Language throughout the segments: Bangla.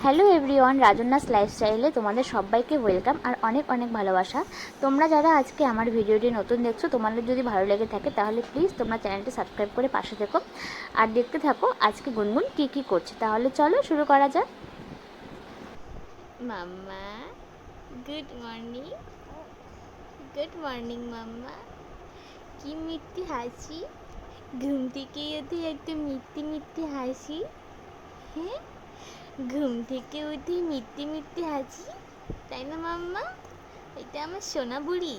হ্যালো এভরিওয়ান, রাজন্যাস লাইফস্টাইলে তোমাদের সবাইকে ওয়েলকাম আর অনেক অনেক ভালোবাসা। তোমরা যারা আজকে আমার ভিডিওটি নতুন দেখছো, তোমাদের যদি ভালো লেগে থাকে তাহলে প্লিজ তোমরা চ্যানেলটি সাবস্ক্রাইব করে পাশে থেকো আর দেখতে থাকো আজকে গুনগুন কী করছে। তাহলে চলো শুরু করা যাক। মাম্মা গুড মর্নিং। গুড মর্নিং মাম্মা। কি মিষ্টি হাসি, ঘুম থেকে উঠে একটা মিষ্টি মিষ্টি হাসি। হ্যাঁ, ঘুম থেকে উঠে মিষ্টি মিষ্টি হাসি, তাই না মাম্মা? এটা আমার সোনা বুড়ি।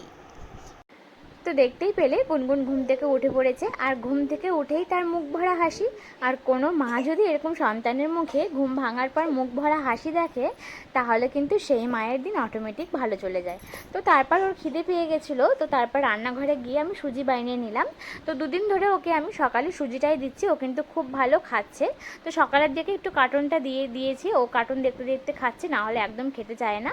তো দেখতেই পেলে গুনগুন ঘুম থেকে উঠে পড়েছে, আর ঘুম থেকে উঠেই তার মুখ ভরা হাসি। আর কোনো মা যদি এরকম সন্তানের মুখে ঘুম ভাঙার পর মুখ ভরা হাসি দেখে, তাহলে কিন্তু সেই মায়ের দিন অটোমেটিক ভালো চলে যায়। তো তারপর ওর খিদে পেয়ে গেছিলো, তো তারপর রান্নাঘরে গিয়ে আমি সুজি বানিয়ে নিলাম। তো দুদিন ধরে ওকে আমি সকালে সুজিটাই দিচ্ছি, ও কিন্তু খুব ভালো খাচ্ছে। তো সকালের দিকে একটু কার্টুনটা দিয়েছি, ও কার্টুন দেখতে দেখতে খাচ্ছে, না হলে একদম খেতে চায় না।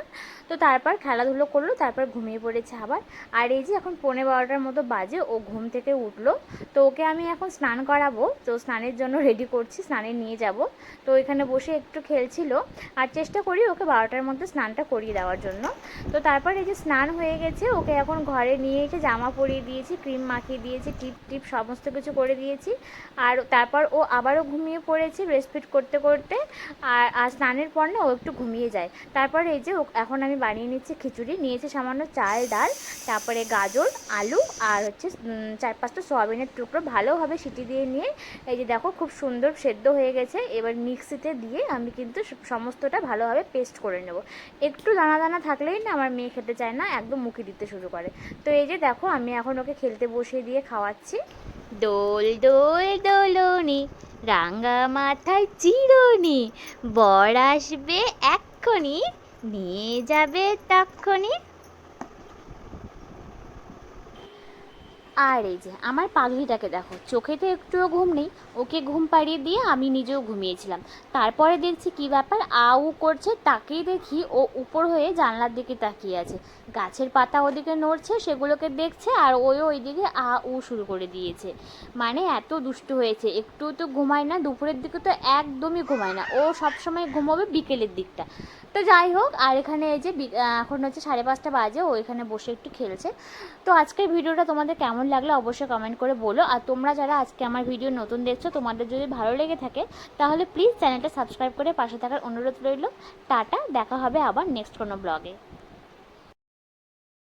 তো তারপর খেলাধুলো করলো, তারপর ঘুমিয়ে পড়েছে আবার। আর এই যে এখন 11:15 মতো বাজে, ও ঘুম থেকে উঠলো। তো ওকে আমি এখন স্নান করাবো, তো স্নানের জন্য রেডি করছি, স্নানে নিয়ে যাব। তো এখানে বসে একটু খেলছিল, আর চেষ্টা করি ওকে 12টার মধ্যে স্নানটা করিয়ে দেওয়ার জন্য। তো তারপর এই যে স্নান হয়ে গেছে, ওকে এখন ঘরে নিয়ে এসে জামা পরিয়ে দিয়েছি, ক্রিম মাখিয়ে দিয়েছি, টিপ টিপ সমস্ত কিছু করে দিয়েছি। আর তারপর ও আবারও ঘুমিয়ে পড়েছে ব্রেস্টফিড করতে করতে। আর স্নানের পর না ও একটু ঘুমিয়ে যায়। তারপর এই যে এখন আমি বানিয়ে নিচ্ছি খিচুড়ি, নিয়েছি সামান্য চাল ডাল, তারপরে গাজর আলু আর হচ্ছে 4-5টা সয়াবিনের টুকরো, ভালোভাবে সিটি দিয়ে নিয়ে এই যে দেখো খুব সুন্দর সেদ্ধ হয়ে গেছে। এবার মিক্সিতে দিয়ে আমি কিন্তু সমস্তটা ভালোভাবে পেস্ট করে নেব। একটু দানা দানা থাকলেই না আমার মেয়ে খেতে চায় না, একদম মুখে দিতে শুরু করে। তো এই যে দেখো আমি এখন ওকে খেলতে বসিয়ে দিয়ে খাওয়াচ্ছি। দোল দোল দোলনি, রাঙা মাথায় চিরুনি, বর আসবে এক্ষুনি, নিয়ে যাবে তক্ষুনি। আর এই যে আমার পাগলিটাকে দেখো, চোখেতে একটুও ঘুম নেই, ওকে ঘুম পাড়িয়ে দিয়ে আমি নিজেও ঘুমিয়েছিলাম। তারপরে দেখছি কি ব্যাপার, আউ করছে, তাকেই দেখি ও উপর হয়ে জানলার দিকে তাকিয়ে আছে, গাছের পাতা ওদিকে নড়ছে সেগুলোকে দেখছে, আর ওইও ওইদিকে আ উ শুরু করে দিয়েছে। মানে এত দুষ্টু হয়েছে, একটু তো ঘুমায় না, দুপুরের দিকে তো একদমই ঘুমায় না, ও সবসময় ঘুমাবে বিকেলের দিকটা। তো যাই হোক, আর এখানে এই যে এখন হচ্ছে 5:30 বাজে, ও এখানে বসে একটু খেলছে। তো আজকের ভিডিওটা তোমাদের কেমন লাগলো অবশ্যই কমেন্ট করে বলো। আর তোমরা যারা আজকে আমার ভিডিও নতুন দেখছো, তোমাদের যদি ভালো লেগে থাকে তাহলে প্লিজ চ্যানেলটা সাবস্ক্রাইব করে পাশে থাকার অনুরোধ রইল। টাটা, দেখা হবে আবার নেক্সট কোনো ব্লগে।